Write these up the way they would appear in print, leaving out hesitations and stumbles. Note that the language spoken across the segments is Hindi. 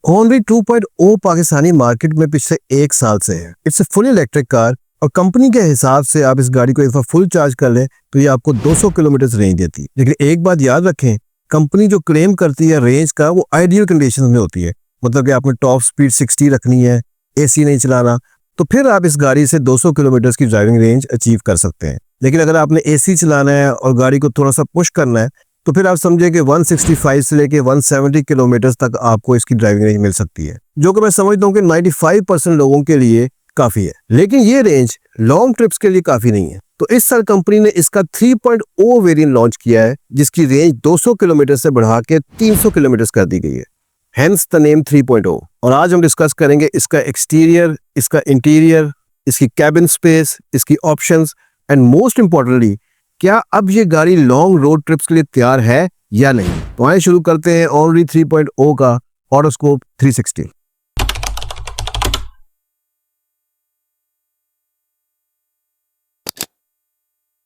Honda 2.0 पाकिस्तानी मार्केट में पिछले 1 साल से है। It's a full electric car और कंपनी के हिसाब से आप इस गाड़ी को एक बार फुल चार्ज कर लें तो ये आपको 200 किलोमीटर रेंज देती है। लेकिन एक बात याद रखें, कंपनी जो क्लेम करती है रेंज का वो आइडियल कंडीशन में होती है। मतलब कि आपने टॉप स्पीड 60 रखनी है, एसी नहीं चलाना, तो फिर आप इस गाड़ी से 200 किलोमीटर की ड्राइविंग रेंज अचीव कर सकते हैं। लेकिन अगर आपने एसी चलाना है और गाड़ी को थोड़ा सा पुश करना है तो फिर आप समझिए कि 165 से लेके 170 किलोमीटर तक आपको इसकी ड्राइविंग रेंज मिल सकती है, जो कि मैं समझता हूँ कि 95% लोगों के लिए काफी है। लेकिन ये रेंज लॉन्ग ट्रिप्स के लिए काफी नहीं है। तो इस साल कंपनी ने इसका 3.0 वेरिएंट लॉन्च किया है, जिसकी रेंज 200 किलोमीटर से बढ़ा के 300 किलोमीटर कर दी गई है, हेंस द नेम 3.0। और आज हम डिस्कस करेंगे इसका एक्सटीरियर, इसका इंटीरियर, इसकी कैबिन स्पेस, इसकी ऑप्शंस एंड मोस्ट इंपॉर्टेंटली क्या अब ये गाड़ी लॉन्ग रोड ट्रिप्स के लिए तैयार है या नहीं। तो आइए शुरू करते हैं ऑनरी 3.0 का ऑटोस्कोप 360।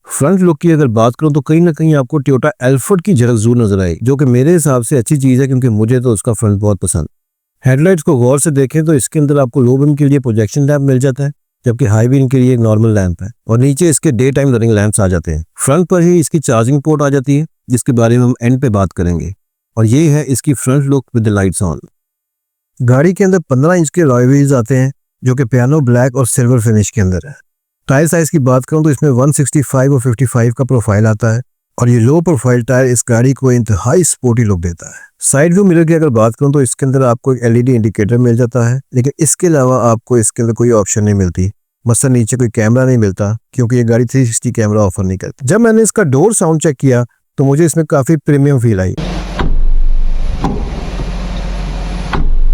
फ्रंट लुक की अगर बात करूं तो कहीं ना कहीं आपको टोयोटा एल्फर्ड की झलक जरूर नजर आई, जो कि मेरे हिसाब से अच्छी चीज है क्योंकि मुझे तो उसका फ्रंट बहुत पसंद। हेडलाइट्स को गौर से देखें तो इसके अंदर आपको लो बीम के लिए प्रोजेक्शन लैंप मिल जाता है, जबकि हाई बीम के लिए एक नॉर्मल लैंप है और नीचे इसके डे टाइम रनिंग लैंप्स आ जाते हैं। फ्रंट पर ही इसकी चार्जिंग पोर्ट आ जाती है, जिसके बारे में हम एंड पे बात करेंगे। और ये है इसकी front look with the lights on. गाड़ी के अंदर 15 इंच के अलॉय व्हील्स आते हैं, जो कि पियानो ब्लैक और सिल्वर फिनिश के अंदर है। टायर साइज की बात करूं तो इसमें 165 और 55 का प्रोफाइल आता है और ये लो प्रोफाइल टायर इस गाड़ी को इंतहाई स्पोर्टी लुक देता है। साइड व्यू मिरर की अगर बात करूं तो इसके अंदर आपको एक एलईडी इंडिकेटर मिल जाता है, लेकिन इसके अलावा आपको इसके अंदर कोई ऑप्शन नहीं मिलती। मसलन नीचे कोई कैमरा नहीं मिलता क्योंकि ये गाड़ी 360 कैमरा ऑफर नहीं करती। जब मैंने इसका डोर साउंड चेक किया तो मुझे इसमें काफी प्रीमियम फील आई।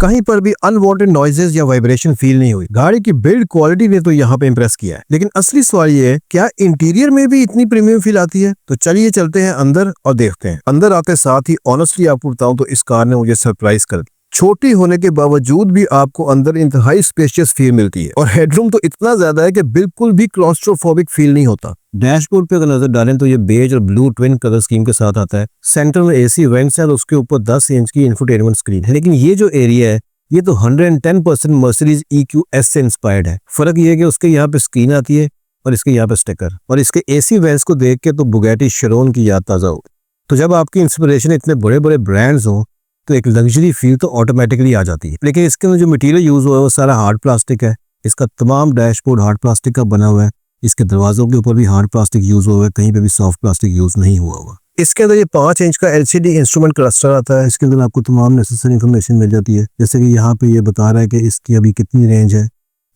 कहीं पर भी अनवांटेड नॉइजेस या वाइब्रेशन फील नहीं हुई। गाड़ी की बिल्ड क्वालिटी ने तो यहाँ पे इंप्रेस किया है। लेकिन असली सवाल ये है, क्या इंटीरियर में भी इतनी प्रीमियम फील आती है? तो चलिए चलते हैं अंदर और देखते हैं। अंदर आते साथ ही ऑनेस्टली आपको बताऊं तो इस कार ने मुझे सरप्राइज कर दिया। छोटी होने के बावजूद भी आपको अंदर इंतहाई स्पेशियस फील मिलती है और हेडरूम तो इतना ज्यादा है कि बिल्कुल भी क्लॉस्ट्रोफोबिक फील नहीं होता। डैशबोर्ड पे अगर नजर डालें तो ये बेज और ब्लू ट्विन कलर स्कीम के साथ आता है। सेंटर में एसी वेंट्स है और उसके ऊपर 10 इंच की इंफोटेनमेंट स्क्रीन है। लेकिन ये जो एरिया है ये तो 110% मर्सिडीज EQS से इंस्पायर्ड है। फर्क ये है कि उसके यहाँ पे स्क्रीन आती है और इसके यहाँ पे स्टिकर। और इसके एसी वेंट्स को देख के तो बुगैटी शिरोन की याद ताजा हो। तो जब आपकी इंस्पिरेशन इतने बड़े बड़े ब्रांड्स हो तो एक लग्जरी फील तो ऑटोमेटिकली आ जाती है। लेकिन इसके अंदर जो मटेरियल यूज हुआ है वो सारा हार्ड प्लास्टिक है। इसका तमाम डैशबोर्ड हार्ड प्लास्टिक का बना हुआ है। इसके दरवाजों के ऊपर भी हार्ड प्लास्टिक यूज हुआ है, कहीं पे भी सॉफ्ट प्लास्टिक यूज नहीं हुआ हुआ। इसके अंदर ये 5 इंच का LCD इंस्ट्रूमेंट क्लस्टर आता है। इसके अंदर आपको तमाम नेसेसरी इन्फॉर्मेशन मिल जाती है, जैसे कि यहाँ पे ये बता रहा है कि इसकी अभी कितनी रेंज है,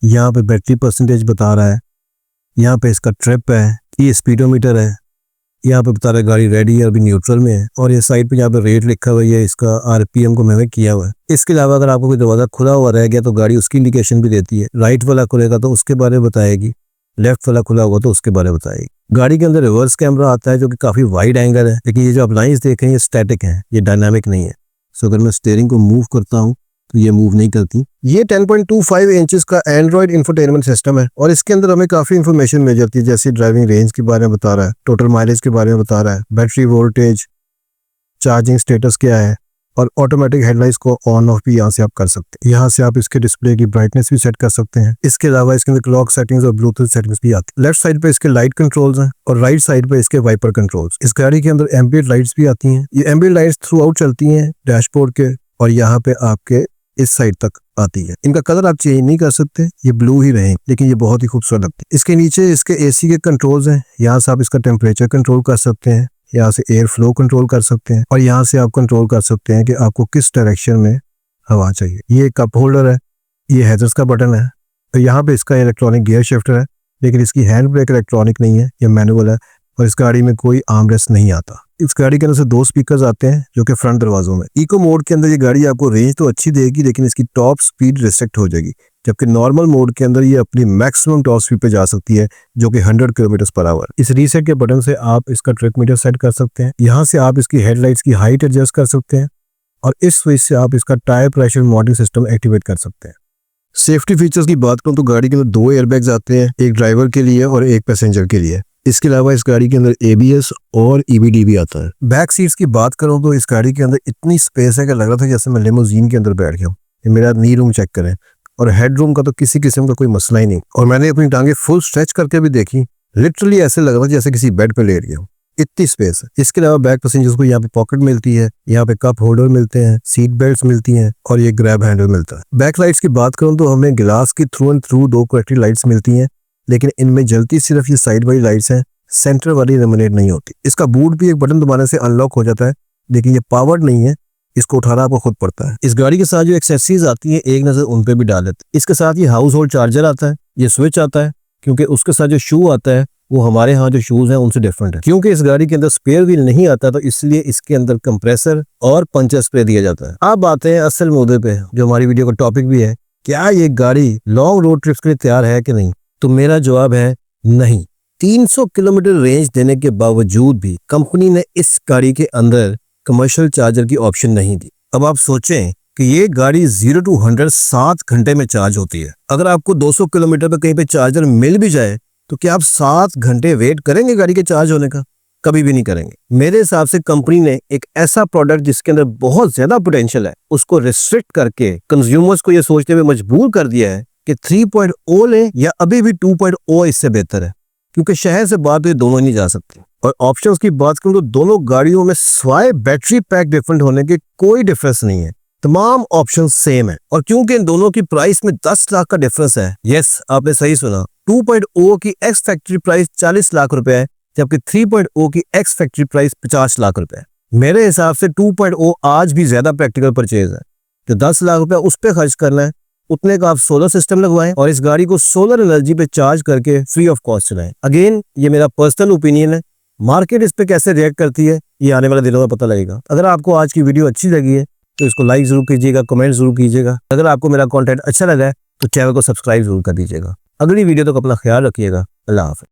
यहाँ पे बैटरी परसेंटेज बता रहा है, यहाँ पे इसका ट्रिप है, ये स्पीडोमीटर है, यहाँ पे बता रहा है गाड़ी रेडी है, अभी न्यूट्रल में है, और ये साइड पे यहाँ पे रेट लिखा हुआ है, इसका RPM को मैंने किया हुआ है। इसके अलावा अगर आपको कोई दरवाजा खुला हुआ रह गया तो गाड़ी उसकी इंडिकेशन भी देती है। राइट वाला खुलेगा तो उसके बारे में बताएगी, लेफ्ट वाला खुला होगा तो उसके बारे में बताएगी। गाड़ी के अंदर रिवर्स कैमरा आता है जो कि काफी वाइड एंगल है, लेकिन ये जो आप लाइंस देख रहे हैं ये स्टैटिक है, ये डायनामिक नहीं है। सो अगर मैं स्टीयरिंग को मूव करता हूँ तो ये मूव नहीं करती। ये 10.25 इंचेस का एंड्रॉइड इंफोटेनमेंट सिस्टम है और इसके अंदर हमें काफी इन्फॉर्मेशन मिल जाती है, जैसे ड्राइविंग रेंज के बारे में बता रहा है, टोटल माइलेज के बारे में बता रहा है, बैटरी वोल्टेज, चार्जिंग स्टेटस क्या है, और ऑटोमेटिक हेडलाइट्स को ऑन ऑफ भी यहाँ से आप कर सकते हैं। यहाँ से आप इसके डिस्प्ले की ब्राइटनेस भी सेट कर सकते हैं। इसके अलावा इसके अंदर क्लॉक सेटिंग्स और ब्लूटूथ सेटिंग्स भी आती है। लेफ्ट साइड पे इसके लाइट कंट्रोल्स हैं और राइट साइड पे इसके वाइपर कंट्रोल्स। इस गाड़ी के अंदर एम्बिएंट लाइट्स भी आती हैं। ये एम्बिएंट लाइट्स थ्रू आउट चलती हैं डैशबोर्ड के और यहाँ पे आपके इस साइड तक आती है। इनका कलर आप चेंज नहीं कर सकते, ये ब्लू ही रहेंगे, लेकिन ये बहुत ही खूबसूरत लगती है। इसके नीचे इसके AC के कंट्रोल्स हैं। यहाँ से आप इसका टेम्परेचर कंट्रोल कर सकते हैं, यहाँ से एयर फ्लो कंट्रोल कर सकते हैं और यहाँ से आप कंट्रोल कर सकते हैं कि आपको किस डायरेक्शन में हवा चाहिए। ये कप होल्डर है, ये हैजर्स का बटन है, तो यहाँ पे इसका इलेक्ट्रॉनिक गियर शिफ्टर है, लेकिन इसकी हैंड ब्रेक इलेक्ट्रॉनिक नहीं है, ये मैनुअल है और इस गाड़ी में कोई आर्मरेस्ट नहीं आता। इस गाड़ी के अंदर से 2 स्पीकर्स आते हैं जो कि फ्रंट दरवाजों में। इको मोड के अंदर ये गाड़ी आपको रेंज तो अच्छी देगी, लेकिन इसकी टॉप स्पीड रिस्ट्रिक्ट हो जाएगी, जबकि नॉर्मल मोड के अंदर ये अपनी मैक्सिमम टॉप स्पीड पे जा सकती है जो कि 100 किलोमीटर/आवर। इस रीसेट के बटन से आप इसका ट्रिप मीटर सेट कर सकते हैं। यहाँ से आप इसकी हेडलाइट्स की हाइट एडजस्ट कर सकते हैं और इस स्विच से आप इसका tyre pressure monitoring system activate कर सकते हैं। सेफ्टी फीचर्स की बात करूं तो गाड़ी के अंदर 2 एयरबैग्स आते हैं, एक ड्राइवर के लिए और एक पैसेंजर के लिए। इसके अलावा इस गाड़ी के अंदर ABS और EBD भी आता है। बैक सीट्स की बात करूं तो इस गाड़ी के अंदर इतनी स्पेस है कि लग रहा था जैसे मैं लिमोजीन के अंदर बैठ गया हूं। मेरा नी रूम चेक करें, और हेड रूम का तो किसी किस्म का कोई मसला ही नहीं। और मैंने अपनी टांगे फुल स्ट्रेच करके भी देखी, लिटरली ऐसे लग रहा था जैसे किसी बेड पे लेट गया हूँ, इतनी स्पेस है। इसके अलावा बैक पैसेंजर्स को यहाँ पे पॉकेट मिलती है, यहाँ पे कप होल्डर मिलते हैं, सीट बेल्ट मिलती हैं और ये ग्रैब हैंडल मिलता है। बैक लाइट्स की बात करूँ तो हमें ग्लास की through and through 2 connected lights मिलती हैं, लेकिन इनमें जलती सिर्फ ये साइड वाली लाइट्स हैं, सेंटर वाली इल्यूमिनेट नहीं होती। इसका बूट भी एक बटन दबाने से अनलॉक हो जाता है, लेकिन ये पावर्ड नहीं है, इसको उठाना आपको खुद पड़ता है। इस गाड़ी के साथ जो एक्सेसरीज आती है एक नजर उन पे भी डाल लेते हैं। इसके साथ ये हाउस होल्ड चार्जर आता है, ये स्विच आता है, क्योंकि उसके साथ जो शू आता है वो हमारे यहाँ जो शूज हैं उनसे डिफरेंट है। क्योंकि इस गाड़ी के अंदर स्पेयर व्हील नहीं आता, तो इसलिए इसके अंदर कंप्रेसर और पंचर स्प्रे दिया जाता है। अब आते हैं असल मुद्दे पे, जो हमारी वीडियो का टॉपिक भी है, क्या ये गाड़ी लॉन्ग रोड ट्रिप्स के लिए तैयार है कि नहीं? तो मेरा जवाब है नहीं। 300 किलोमीटर रेंज देने के बावजूद भी कंपनी ने इस गाड़ी के अंदर कमर्शियल चार्जर की ऑप्शन नहीं दी। अब आप सोचें कि ये गाड़ी 0 to 100 7 घंटे में चार्ज होती है। अगर आपको 200 किलोमीटर पे कहीं पे चार्जर मिल भी जाए तो क्या आप 7 घंटे वेट करेंगे गाड़ी के चार्ज होने का? कभी भी नहीं करेंगे। मेरे हिसाब से कंपनी ने एक ऐसा प्रोडक्ट जिसके अंदर बहुत ज्यादा पोटेंशियल है उसको रिस्ट्रिक्ट करके कंज्यूमर्स को ये सोचते हुए मजबूर कर दिया है कि 3.0 लें या अभी भी 2.0 इससे बेहतर है, क्योंकि शहर से बाहर तो ये दोनों नहीं जा सकती। और ऑप्शंस की बात करूं तो दोनों गाड़ियों में स्वाय बैटरी पैक डिफरेंट होने के कोई डिफरेंस नहीं है, तमाम ऑप्शन सेम है। और क्योंकि इन दोनों की प्राइस में 10 लाख का डिफरेंस है, यस आपने सही सुना, 2.0 की एक्स फैक्ट्री प्राइस 40 लाख रुपए है, जबकि 3.0 की एक्स फैक्ट्री प्राइस 50 लाख रुपए है। मेरे हिसाब से 2.0 आज भी ज्यादा प्रैक्टिकल परचेज है। जो 10 लाख रुपए उस पर खर्च करना है, उतने का आप सोलर सिस्टम लगवाएं और इस गाड़ी को सोलर एनर्जी पे चार्ज करके फ्री ऑफ कॉस्ट चलाएं। अगेन ये मेरा पर्सनल ओपिनियन है, मार्केट इस पे कैसे रिएक्ट करती है ये आने वाले दिनों में पता लगेगा। अगर आपको आज की वीडियो अच्छी लगी है तो इसको लाइक जरूर कीजिएगा, कमेंट जरूर कीजिएगा। अगर आपको मेरा कंटेंट अच्छा लगा है तो चैनल को सब्सक्राइब जरूर कर दीजिएगा। अगली वीडियो तक अपना ख्याल रखिएगा। अल्लाह हाफ़िज़।